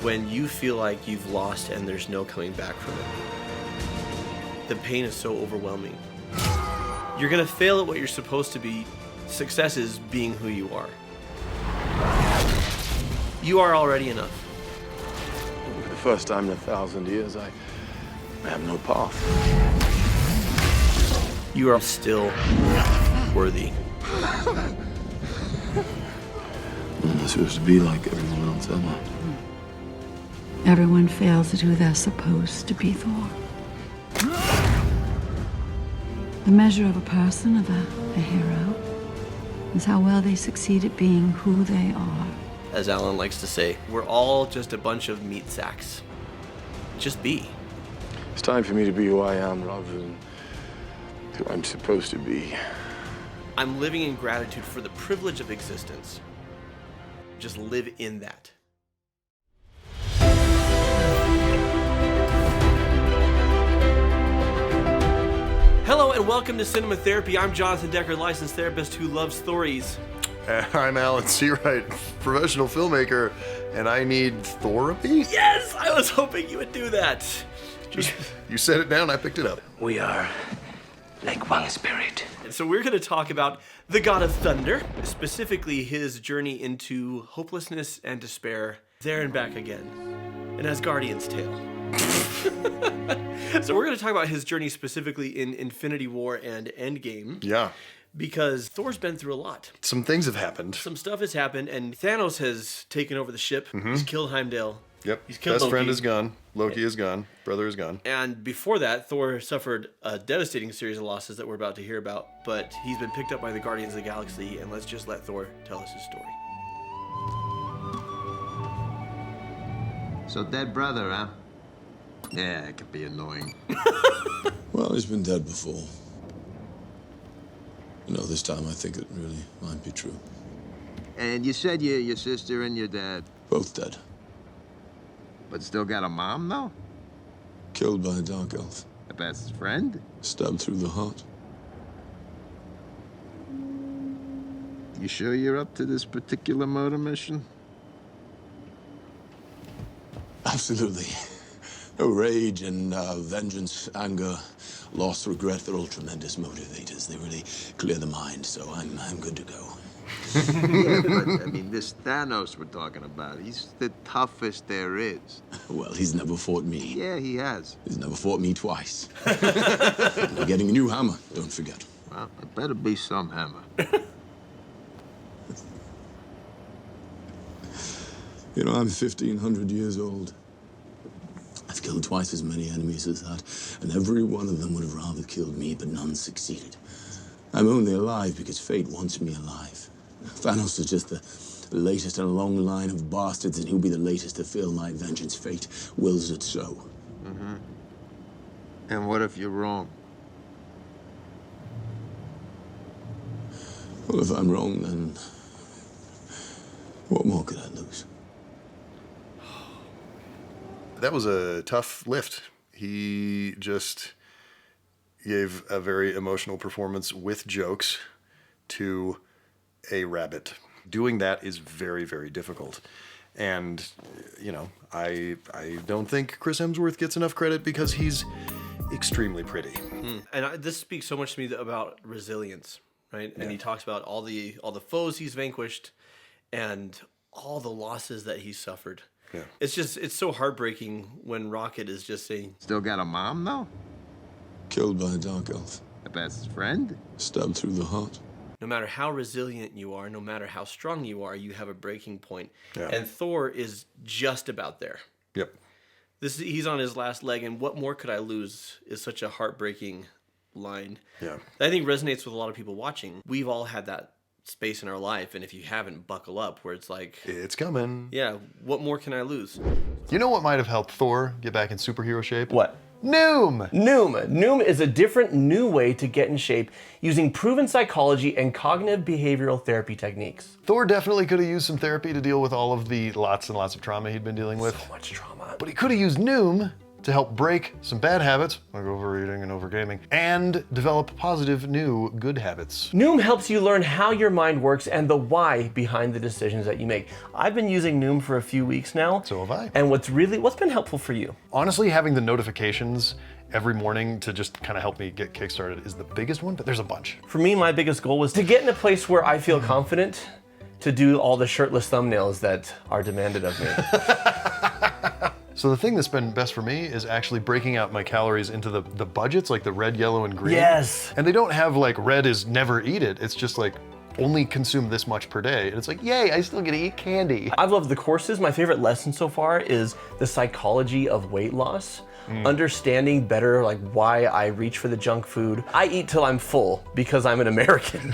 when you feel like you've lost and there's no coming back from it. The pain is so overwhelming. You're gonna fail at what you're supposed to be. Success is being who you are. You are already enough. For the first time in 1,000 years, I have no path. You are still worthy. I'm not supposed to be like everyone else, am I? Everyone fails at who they're supposed to be, Thor. The measure of a person, of a hero, is how well they succeed at being who they are. As Alan likes to say, we're all just a bunch of meat sacks. Just be. It's time for me to be who I am rather than who I'm supposed to be. I'm living in gratitude for the privilege of existence. Just live in that. Hello and welcome to Cinema Therapy. I'm Jonathan Decker, licensed therapist who loves stories. I'm Alan Seawright, professional filmmaker, and I need therapy? Yes! I was hoping you would do that. Just, you said it down, I picked it up. We are like one spirit. So we're going to talk about the God of Thunder, specifically his journey into hopelessness and despair, there and back again, an Asgardian's tale. So we're going to talk about his journey specifically in Infinity War and Endgame. Yeah. Because Thor's been through a lot. Some things have happened. Some stuff has happened, and Thanos has taken over the ship. He's killed Heimdall. Yep. He's killed Best Loki. friend is gone. Loki is gone. Brother is gone. And before that, Thor suffered a devastating series of losses that we're about to hear about, but he's been picked up by the Guardians of the Galaxy, and let's just let Thor tell us his story. So dead brother, huh? Yeah, it could be annoying. Well, he's been dead before. You know, this time I think it really might be true. And you said your sister and your dad, Both dead. but still got a mom, though? Killed by a dark elf. A best friend? Stabbed through the heart. You sure you're up to this particular murder mission? Absolutely. No rage and vengeance, anger, loss, regret, they're all tremendous motivators. They really clear the mind, so I'm good to go. Yeah, but, I mean, this Thanos we're talking about, he's the toughest there is. Well, he's never fought me. Yeah, he has. He's never fought me twice. And we're getting a new hammer, don't forget. Well, it better be some hammer. You know, I'm 1,500 years old. I've killed twice as many enemies as that, and every one of them would have rather killed me, but none succeeded. I'm only alive because fate wants me alive. Thanos is just the latest in a long line of bastards, and he'll be the latest to feel my vengeance. Fate wills it so. Mm-hmm. And what if you're wrong? Well, if I'm wrong, then what more could I lose? That was a tough lift. He just gave a very emotional performance with jokes to a rabbit. Doing that is very, very difficult. And, you know, I don't think Chris Hemsworth gets enough credit because he's extremely pretty. And this speaks so much to me about resilience, right? And he talks about all the foes he's vanquished and all the losses that he's suffered. Yeah. It's so heartbreaking when Rocket is just saying, Still got a mom, though? Killed by a dark elf. A best friend? Stabbed through the heart. no matter how resilient you are, no matter how strong you are, you have a breaking point. Yeah. And Thor is just about there. Yep. He's on his last leg, and what more could I lose is such a heartbreaking line. Yeah. That I think resonates with a lot of people watching. We've all had that space in our life, and if you haven't, buckle up, where it's like, It's coming. yeah, what more can I lose? You know what might have helped Thor get back in superhero shape? What? Noom! Noom is a different, new way to get in shape using proven psychology and cognitive behavioral therapy techniques. Thor definitely could have used some therapy to deal with all of the lots and lots of trauma he'd been dealing with. So much trauma. But he could have used Noom to help break some bad habits, like overeating and overgaming, and develop positive new good habits. Noom helps you learn how your mind works and the why behind the decisions that you make. I've been using Noom for a few weeks now. So have I. And what's been helpful for you? Honestly, having the notifications every morning to just kind of help me get kickstarted is the biggest one, but there's a bunch. For me, my biggest goal was to get in a place where I feel confident to do all the shirtless thumbnails that are demanded of me. So the thing that's been best for me is actually breaking out my calories into the budgets, like the red, yellow, and green. Yes. And they don't have like red is never eat it. It's just like only consume this much per day. And it's like, yay, I still get to eat candy. I've loved the courses. My favorite lesson so far is the psychology of weight loss. Understanding better like why I reach for the junk food. I eat till I'm full because I'm an American.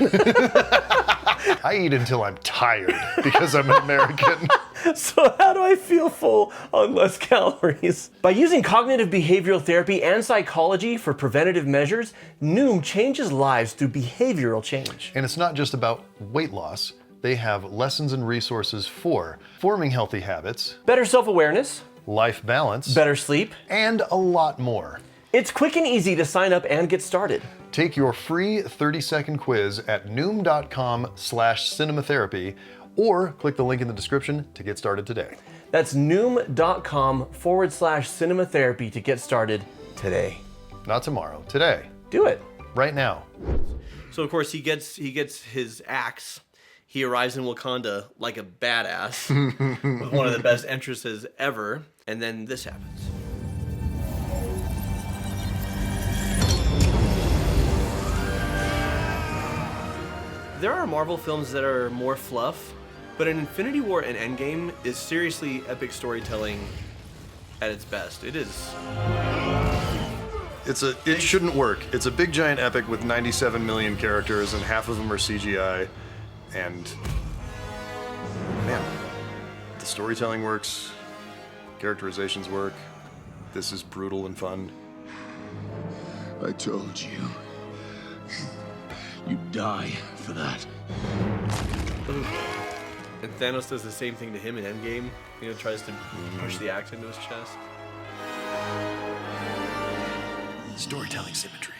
I eat until I'm tired because I'm an American. So how do I feel full on less calories? By using cognitive behavioral therapy and psychology for preventative measures, Noom changes lives through behavioral change. And it's not just about weight loss. They have lessons and resources for forming healthy habits, Better self-awareness, life balance, better sleep. and a lot more. It's quick and easy to sign up and get started. Take your free 30-second quiz at noom.com/cinematherapy or click the link in the description to get started today. That's noom.com/cinematherapy to get started today. Not tomorrow, today, Do it. right now. So of course he gets his axe. He arrives in Wakanda like a badass with one of the best entrances ever, and then this happens. There are Marvel films that are more fluff, but in Infinity War and Endgame is seriously epic storytelling at its best. It is. It shouldn't work. It's a big giant epic with 97 million characters and half of them are CGI. And man, the storytelling works, characterizations work. This is brutal and fun. I told you. You'd die for that. And Thanos does the same thing to him in Endgame. You know, tries to push the axe into his chest. Storytelling symmetry.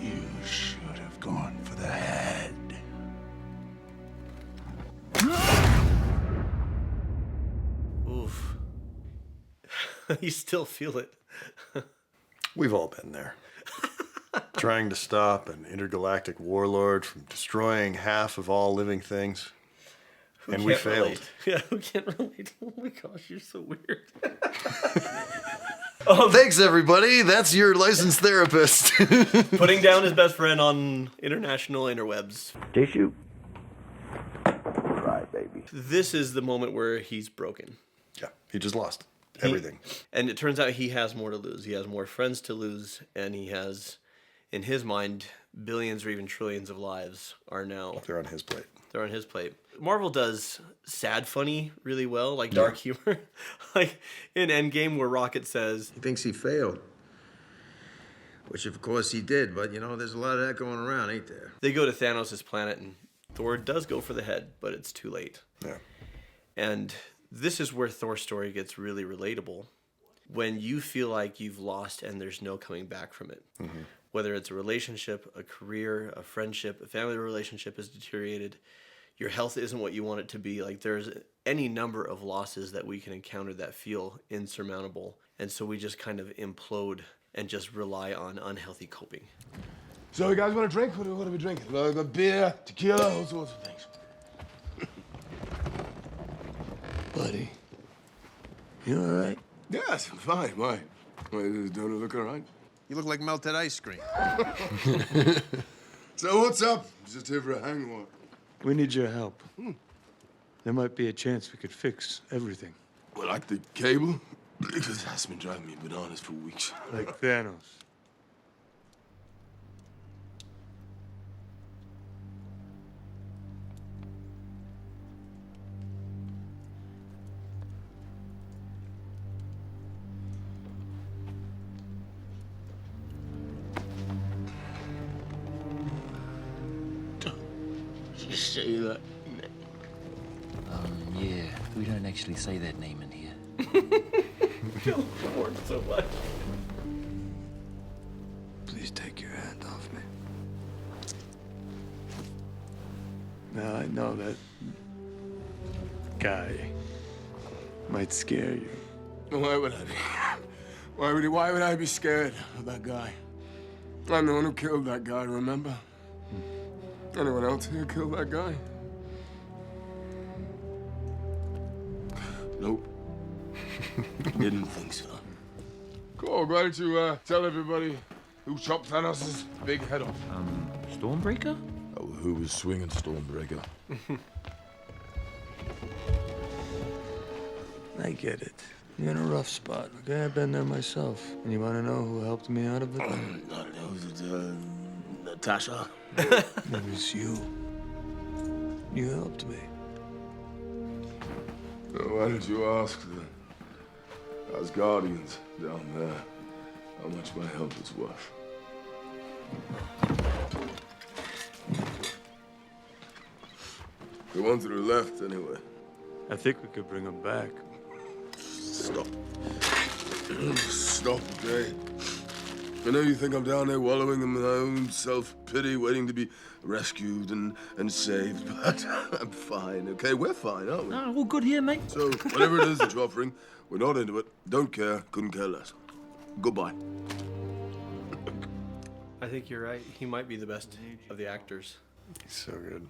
You should have gone for the head. Oof. You still feel it. We've all been there. Trying to stop an intergalactic warlord from destroying half of all living things. And we failed. Relate? Yeah, who can't relate? Oh my gosh, you're so weird. Thanks, everybody. That's your licensed therapist. Putting down his best friend on international interwebs. Tissue. Cry, baby. This is the moment where he's broken. Yeah, he just lost everything. And it turns out he has more to lose. He has more friends to lose, and he has, in his mind, billions or even trillions of lives are now... They're on his plate. They're on his plate. Marvel does sad funny really well, like dark humor. Like in Endgame where Rocket says... He thinks he failed. Which, of course, he did. But, you know, there's a lot of that going around, ain't there? They go to Thanos' planet, and Thor does go for the head, but it's too late. Yeah. And this is where Thor's story gets really relatable. When you feel like you've lost and there's no coming back from it. Mm-hmm. Whether it's a relationship, a career, a friendship, a family relationship has deteriorated. Your health isn't what you want it to be. Like there's any number of losses that we can encounter that feel insurmountable. And so we just kind of implode and just rely on unhealthy coping. So you guys want a drink? What are we drinking? Like a beer, tequila, all sorts of things. Buddy, you all right? Yes, I'm fine. Why? Don't it look all right? You look like melted ice cream. So what's up? Just here for a hangover. We need your help. There might be a chance we could fix everything. Well, like the cable? Because that's been driving me bananas for weeks. Like Thanos. Sheila. Yeah, we don't actually say that name in here. It worked so much. Please take your hand off me. Now, I know that guy might scare you. Why would I be? Why would I be scared of that guy? I'm the one who killed that guy, remember? Anyone else here killed that guy? Nope. Didn't think so. Cool, why don't you tell everybody who chopped Thanos' big head off? Stormbreaker? Oh, who was swinging Stormbreaker? I get it. You're in a rough spot, okay? I've been there myself. And you want to know who helped me out of it? I don't know, was it, Natasha? It was you. You helped me. Why don't you ask the Asgardians down there how much my help is worth? The ones that are left, anyway. I think we could bring him back. Stop. Stop, okay? I know you think I'm down there wallowing in my own self-pity, waiting to be rescued and saved, but I'm fine, okay? We're fine, aren't we? Oh, all good here, mate. So, whatever it is that you're offering, we're not into it. Don't care, couldn't care less. Goodbye. I think you're right. He might be the best of the actors. He's so good.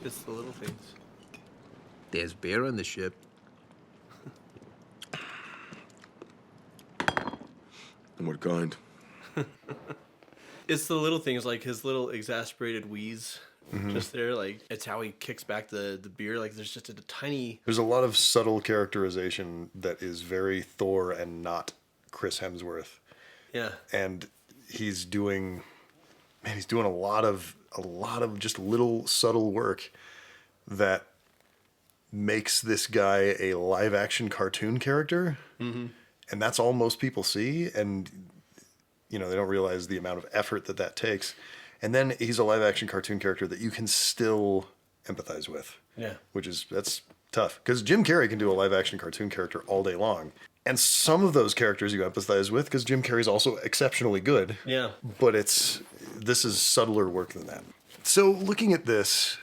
It's the little things. There's beer on the ship. And what kind? It's the little things, like his little exasperated wheeze. Just there, like, it's how he kicks back the beer. Like, there's just a tiny... There's a lot of subtle characterization that is very Thor and not Chris Hemsworth. Yeah. And he's doing a lot of just little subtle work that makes this guy a live action cartoon character. Mm-hmm. And that's all most people see. And, you know, they don't realize the amount of effort that takes. And then he's a live action cartoon character that you can still empathize with. Yeah. That's tough. Because Jim Carrey can do a live action cartoon character all day long. And some of those characters you empathize with because Jim Carrey's also exceptionally good. Yeah. But this is subtler work than that. So looking at this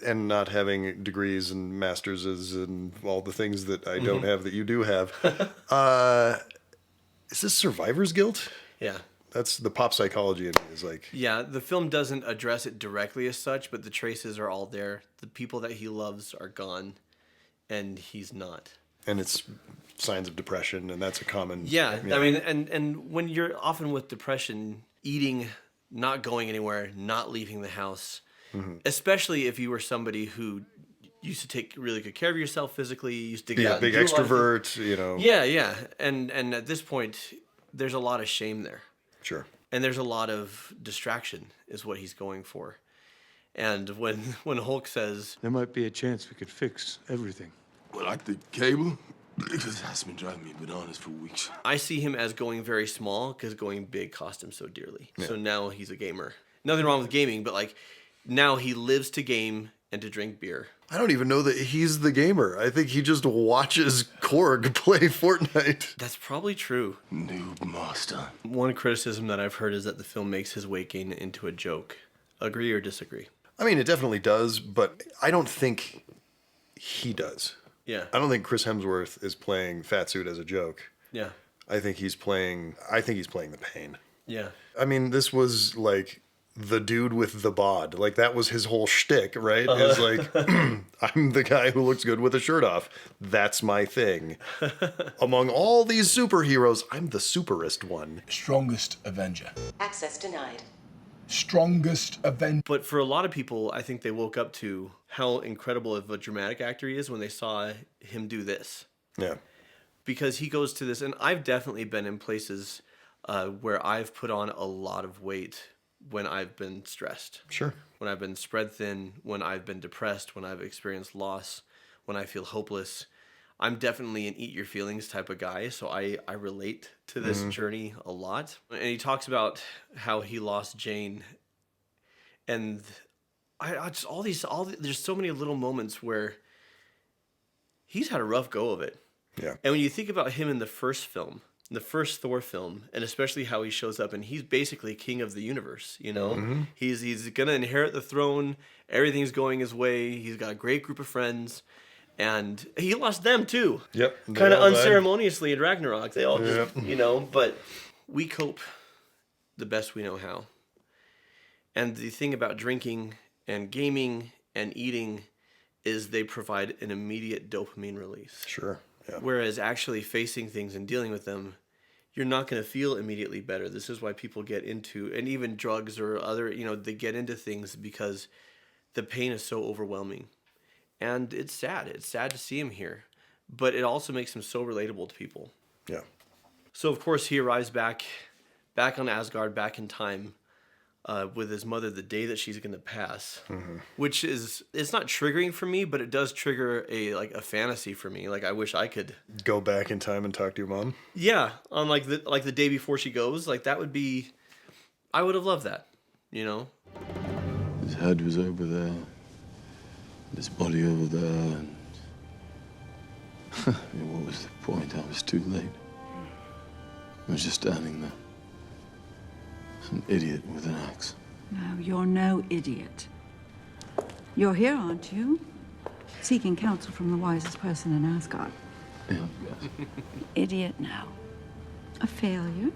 and not having degrees and masterses and all the things that I don't have that you do have, is this survivor's guilt? Yeah. That's the pop psychology in me is like... Yeah, the film doesn't address it directly as such, but the traces are all there. The people that he loves are gone, and he's not. And it's signs of depression, and that's a common... Yeah, I mean, and when you're often with depression, eating, not going anywhere, not leaving the house, especially if you were somebody who used to take really good care of yourself physically, used to get out and big do a lot of extrovert, you know... Yeah, and at this point, there's a lot of shame there. Sure. And there's a lot of distraction is what he's going for. And when Hulk says... There might be a chance we could fix everything. Well, like the cable? Because that's been driving me bananas for weeks. I see him as going very small because going big cost him so dearly. Yeah. So now he's a gamer. Nothing wrong with gaming, but like now he lives to game and to drink beer. I don't even know that he's the gamer. I think he just watches Korg play Fortnite. That's probably true. Noob master. One criticism that I've heard is that the film makes his weight gain into a joke. Agree or disagree? I mean, it definitely does, but I don't think he does. Yeah. I don't think Chris Hemsworth is playing Fatsuit as a joke. Yeah. I think he's playing the pain. Yeah. I mean, this was like the dude with the bod. Like, that was his whole shtick, right? Is like, I'm the guy who looks good with a shirt off. That's my thing. Among all these superheroes, I'm the superest one. Strongest Avenger. Access denied. Strongest Avenger. But for a lot of people, I think they woke up to how incredible of a dramatic actor he is when they saw him do this. Yeah. Because he goes to this, and I've definitely been in places where I've put on a lot of weight when I've been stressed. Sure. When I've been spread thin, when I've been depressed, when I've experienced loss, when I feel hopeless. I'm definitely an eat your feelings type of guy, so I relate to this journey a lot. And he talks about how he lost Jane, and I just there's so many little moments where he's had a rough go of it. Yeah. And when you think about him in the first Thor film, and especially how he shows up, and he's basically king of the universe, you know? He's gonna inherit the throne, everything's going his way, he's got a great group of friends, and he lost them too. Yep. Kind of unceremoniously in Ragnarok. They all just, you know, but we cope the best we know how. And the thing about drinking and gaming and eating is they provide an immediate dopamine release. Sure. Yeah. Whereas actually facing things and dealing with them, you're not going to feel immediately better. This is why people get into, and even drugs or other, you know, they get into things because the pain is so overwhelming. And it's sad. It's sad to see him here. But it also makes him so relatable to people. Yeah. So, of course, he arrives back on Asgard, back in time, with his mother the day that she's going to pass, which is, it's not triggering for me, but it does trigger a fantasy for me. Like, I wish I could go back in time and talk to your mom. Yeah, on like the day before she goes. Like, that would be, I would have loved that, you know? His head was over there, his body over there, and I mean, what was the point? I was too late. I was just standing there. An idiot with an axe. No, you're no idiot. You're here, aren't you? Seeking counsel from the wisest person in Asgard. Yeah, yes. Idiot now. A failure?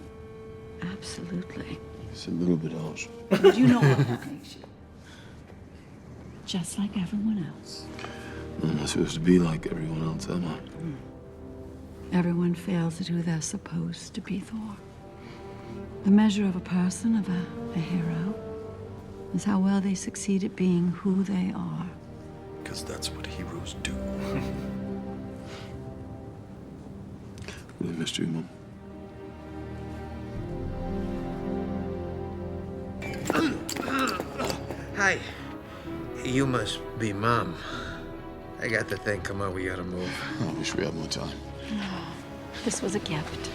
Absolutely. It's a little bit harsh. But you know what that makes you. Just like everyone else. I'm not supposed to be like everyone else, am I? Everyone fails at who they're supposed to be, Thor. The measure of a person, of a hero, is how well they succeed at being who they are. Because that's what heroes do. Really missed you, Mom. Hi. You must be Mom. I got the thing. Come on, we gotta move. I wish we had more time. This was a gift.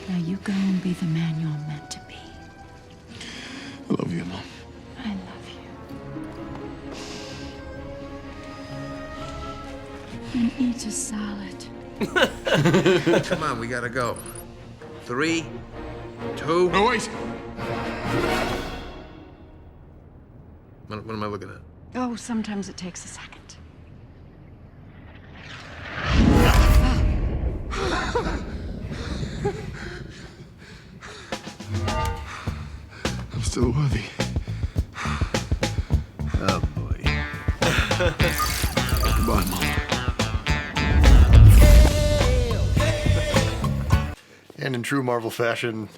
Now you go and be the man you're meant to be. I love you, Mom. I love you. And eat a salad. Come on, we gotta go. 3, 2. No, wait! What am I looking at? Oh, sometimes it takes a second. I'm still worthy. Oh, boy. Goodbye, Mom. And in true Marvel fashion,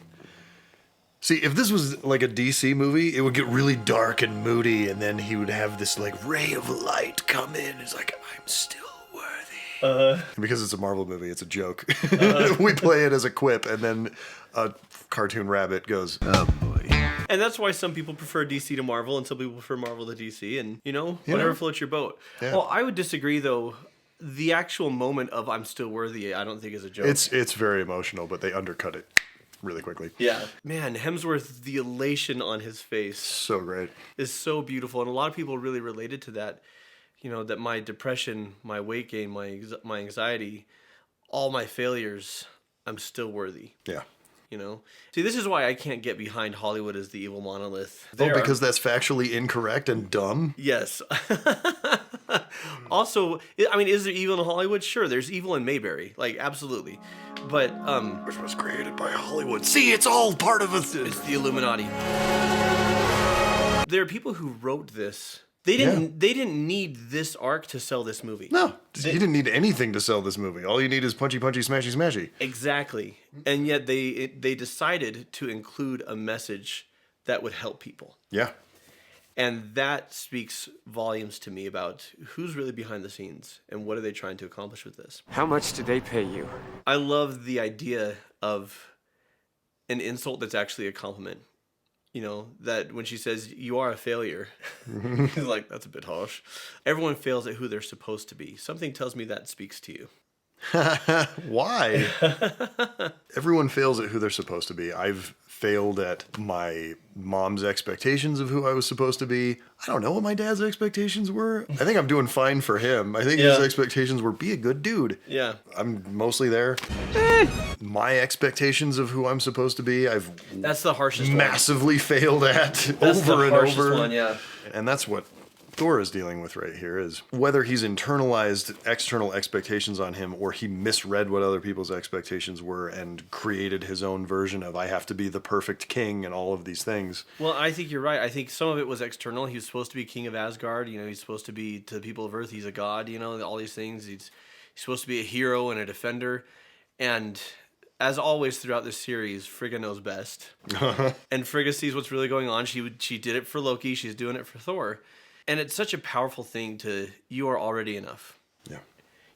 see, if this was like a DC movie, it would get really dark and moody, and then he would have this like ray of light come in. It's like, I'm still worthy. Because it's a Marvel movie, it's a joke. We play it as a quip, and then a cartoon rabbit goes, oh boy. And that's why some people prefer DC to Marvel, and some people prefer Marvel to DC, and, you know, whatever floats your boat. Yeah. Well, I would disagree, though. The actual moment of I'm still worthy, I don't think is a joke. It's very emotional, but they undercut it really quickly. Yeah. Man, Hemsworth, the elation on his face. So great. Is so beautiful. And a lot of people really related to that. You know, that my depression, my weight gain, my anxiety, all my failures, I'm still worthy. Yeah. You know? See, this is why I can't get behind Hollywood as the evil monolith. Because that's factually incorrect and dumb? Yes. Also, I mean, is there evil in Hollywood? Sure, there's evil in Mayberry. Like, absolutely. But, which was created by Hollywood. See, it's all part of it's the Illuminati. There are people who wrote this. They didn't need this arc to sell this movie. No, you didn't need anything to sell this movie. All you need is punchy, punchy, smashy, smashy. Exactly. And yet they decided to include a message that would help people. Yeah. And that speaks volumes to me about who's really behind the scenes and what are they trying to accomplish with this. How much did they pay you? I love the idea of an insult that's actually a compliment. You know, that when she says, you are a failure, he's like, that's a bit harsh. Everyone fails at who they're supposed to be. Something tells me that speaks to you. Why? Everyone fails at who they're supposed to be. I've failed at my mom's expectations of who I was supposed to be. I don't know what my dad's expectations were. I think I'm doing fine for him. I think his expectations were be a good dude. Yeah. I'm mostly there. My expectations of who I'm supposed to be, That's the harshest massively failed at That's over the and harshest over. one, yeah. And that's what Thor is dealing with right here, is whether he's internalized external expectations on him or he misread what other people's expectations were and created his own version of I have to be the perfect king and all of these things. Well, I think you're right. I think some of it was external. He was supposed to be king of Asgard. You know, he's supposed to be, to the people of Earth, he's a god, you know, all these things. He's supposed to be a hero and a defender. And as always throughout this series, Frigga knows best. And Frigga sees what's really going on. She did it for Loki. She's doing it for Thor. And it's such a powerful thing you are already enough. Yeah.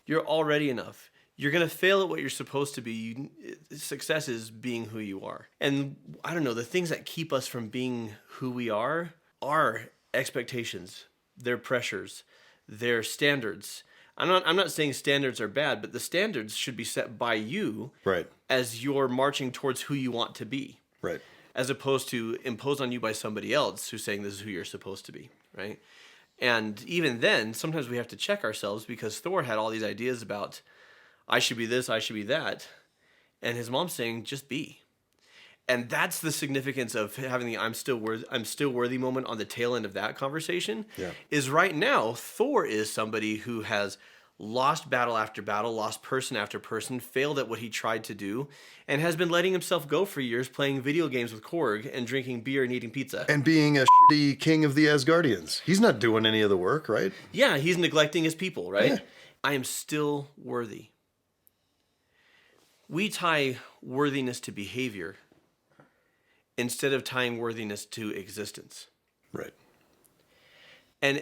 You're already enough. You're going to fail at what you're supposed to be. Success is being who you are. And I don't know, the things that keep us from being who we are expectations, their pressures, their standards. I'm not saying standards are bad, but the standards should be set by you, right, as you're marching towards who you want to be. Right. As opposed to imposed on you by somebody else who's saying this is who you're supposed to be, right? And even then, sometimes we have to check ourselves because Thor had all these ideas about, I should be this, I should be that. And his mom's saying, just be. And that's the significance of having the I'm still worthy moment on the tail end of that conversation. Yeah. Is right now, Thor is somebody who has lost battle after battle, lost person after person, failed at what he tried to do, and has been letting himself go for years playing video games with Korg and drinking beer and eating pizza. And being a shitty king of the Asgardians. He's not doing any of the work, right? Yeah, he's neglecting his people, right? Yeah. I am still worthy. We tie worthiness to behavior instead of tying worthiness to existence. Right. And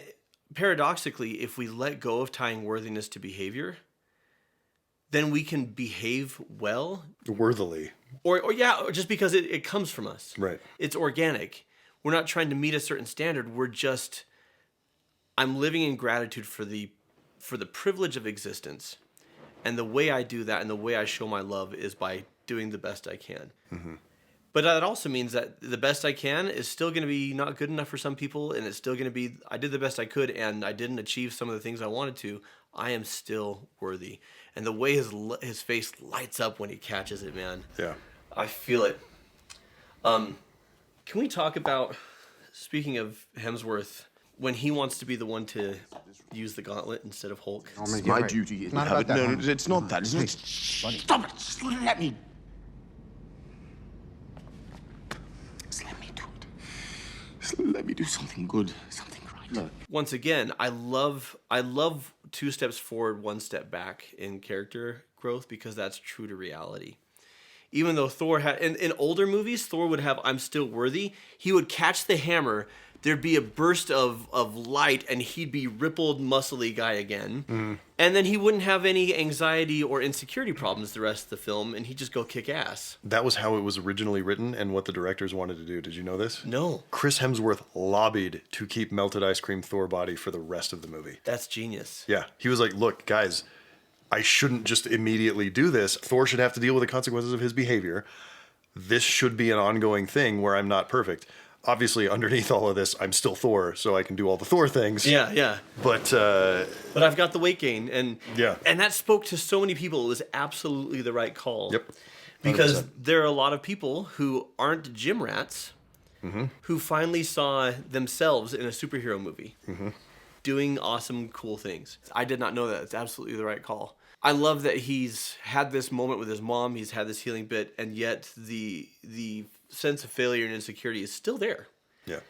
paradoxically, if we let go of tying worthiness to behavior, then we can behave well. Worthily. Or just because it comes from us. Right. It's organic. We're not trying to meet a certain standard. I'm living in gratitude for the privilege of existence. And the way I do that and the way I show my love is by doing the best I can. Mm-hmm. But that also means that the best I can is still going to be not good enough for some people, and it's still going to be, I did the best I could, and I didn't achieve some of the things I wanted to. I am still worthy. And the way his face lights up when he catches it, man. Yeah. I feel it. Can we talk about, speaking of Hemsworth, when he wants to be the one to use the gauntlet instead of Hulk? It's my duty. Not about that, no, Norman. it's not that. It's not. Stop it! Just let me. Just let me do it. Just let me do something good, something right. No. Once again, I love 2 steps forward, 1 step back in character growth because that's true to reality. Even though Thor had, in older movies, Thor would have I'm still worthy. He would catch the hammer, there'd be a burst of light, and he'd be rippled, muscly guy again. Mm. And then he wouldn't have any anxiety or insecurity problems the rest of the film, and he'd just go kick ass. That was how it was originally written and what the directors wanted to do. Did you know this? No. Chris Hemsworth lobbied to keep melted ice cream Thor body for the rest of the movie. That's genius. Yeah. He was like, look, guys, I shouldn't just immediately do this. Thor should have to deal with the consequences of his behavior. This should be an ongoing thing where I'm not perfect. Obviously, underneath all of this, I'm still Thor, so I can do all the Thor things. Yeah, yeah. But I've got the weight gain, and yeah, and that spoke to so many people. It was absolutely the right call. Yep. 100%. Because there are a lot of people who aren't gym rats, mm-hmm. who finally saw themselves in a superhero movie, mm-hmm. doing awesome, cool things. I did not know that. It's absolutely the right call. I love that he's had this moment with his mom. He's had this healing bit, and yet the sense of failure and insecurity is still there. Yeah.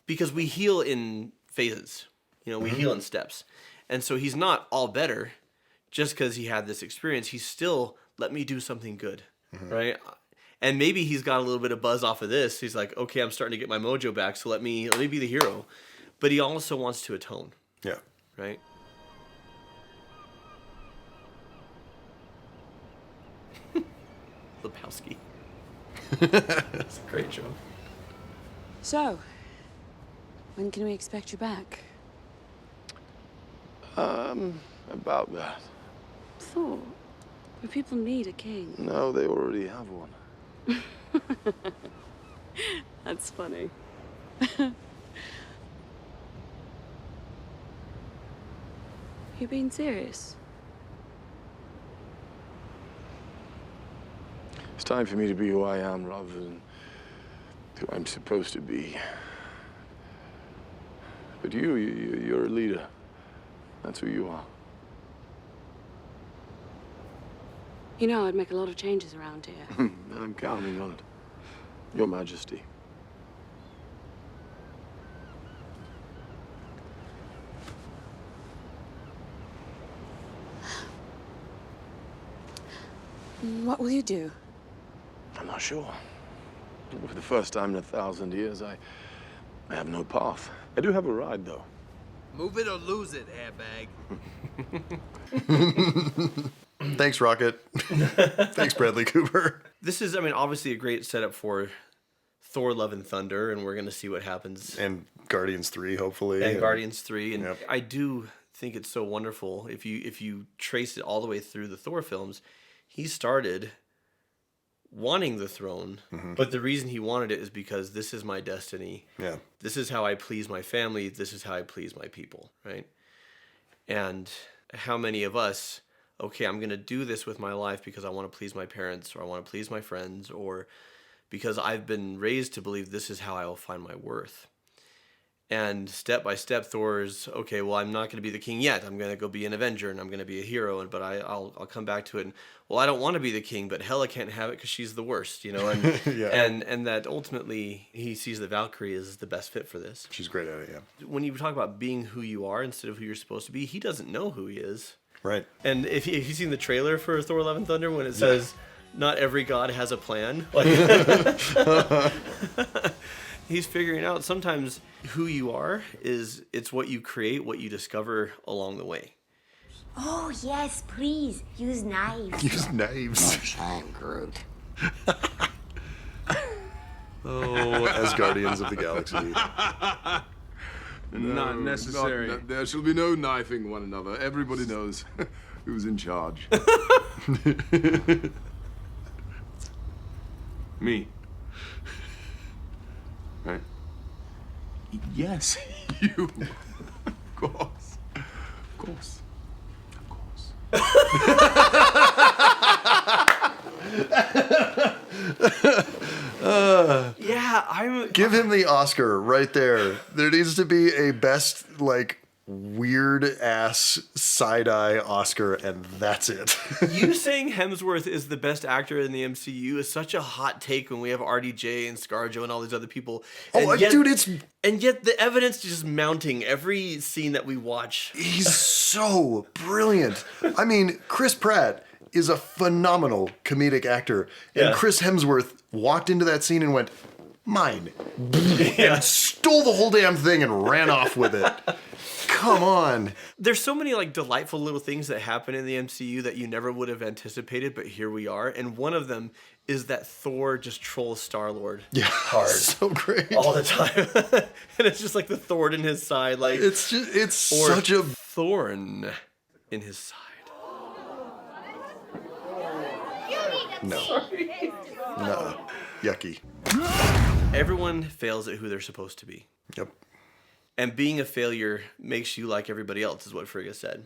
Because we heal in phases. We mm-hmm. heal in steps. And so he's not all better just because he had this experience. He's still, let me do something good, mm-hmm. right? And maybe he's got a little bit of buzz off of this. He's like, okay, I'm starting to get my mojo back, so let me be the hero. But he also wants to atone. Yeah. Right? Lebowski. That's a great joke. So, when can we expect you back? About that. Thor, But people need a king. No, they already have one. That's funny. You being serious? It's time for me to be who I am rather than who I'm supposed to be. But you're a leader. That's who you are. You know, I'd make a lot of changes around here. I'm counting on it. Your Majesty. What will you do? I'm not sure. For the first time in 1,000 years, I have no path. I do have a ride, though. Move it or lose it, airbag. Thanks, Rocket. Thanks, Bradley Cooper. This is, I mean, obviously a great setup for Thor: Love and Thunder, and we're going to see what happens. And Guardians 3, hopefully. And Guardians 3. And yep. I do think it's so wonderful. If you trace it all the way through the Thor films, he started wanting the throne, but the reason he wanted it is because this is my destiny. Yeah. This is how I please my family. This is how I please my people, right? And how many of us, okay, I'm going to do this with my life because I want to please my parents, or I want to please my friends, or because I've been raised to believe this is how I will find my worth. And step by step, Thor's, okay, well, I'm not going to be the king yet. I'm going to go be an Avenger, and I'm going to be a hero, but I'll come back to it. And, well, I don't want to be the king, but Hela can't have it because she's the worst, you know? And, yeah. and that ultimately he sees the Valkyrie as the best fit for this. She's great at it, yeah. When you talk about being who you are instead of who you're supposed to be, he doesn't know who he is. Right. And if you've seen the trailer for Thor: Love and Thunder, when it says, not every god has a plan, like, he's figuring out sometimes who you are it's what you create, what you discover along the way. Oh, yes, please. Use knives. Use knives. I'm Groot. Oh, as Guardians of the Galaxy. Not necessary. There shall be no knifing one another. Everybody knows who's in charge. Me. Right? Yes, you. Of course. Of course. Of course. Give him the Oscar right there. There needs to be a best, like, weird ass side eye Oscar, and that's it. You saying Hemsworth is the best actor in the MCU is such a hot take when we have RDJ and ScarJo and all these other people. And yet the evidence is just mounting every scene that we watch. He's so brilliant. I mean, Chris Pratt is a phenomenal comedic actor, and Chris Hemsworth walked into that scene and went, mine, and stole the whole damn thing and ran off with it. Come on. There's so many like delightful little things that happen in the MCU that you never would have anticipated, but here we are. And one of them is that Thor just trolls Star-Lord hard. So great. All the time. And it's just like the thorn in his side. Like it's such a thorn in his side. No. No. Yucky. Everyone fails at who they're supposed to be. Yep. And being a failure makes you like everybody else, is what Frigga said.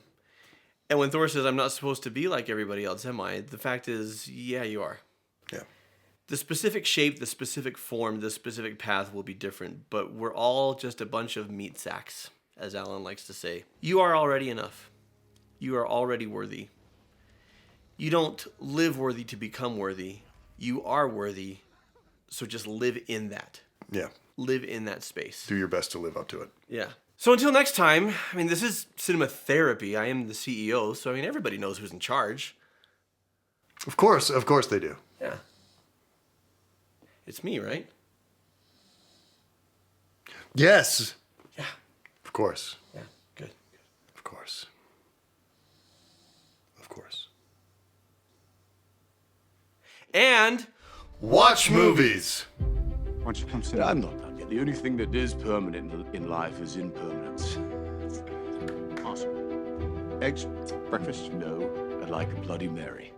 And when Thor says, I'm not supposed to be like everybody else, am I? The fact is, yeah, you are. Yeah. The specific shape, the specific form, the specific path will be different, but we're all just a bunch of meat sacks, as Alan likes to say. You are already enough. You are already worthy. You don't live worthy to become worthy. You are worthy, so just live in that. Yeah. Live in that space. Do your best to live up to it. Yeah. So until next time, I mean, this is cinema therapy. I am the CEO, so I mean, everybody knows who's in charge. Of course they do. Yeah. It's me, right? Yes. Yeah. Of course. Yeah. Good. Of course. Of course. And watch movies. Why don't you come sit? I'm not done yet. The only thing that is permanent in life is impermanence. Awesome. Eggs? Breakfast? No. I'd like a Bloody Mary.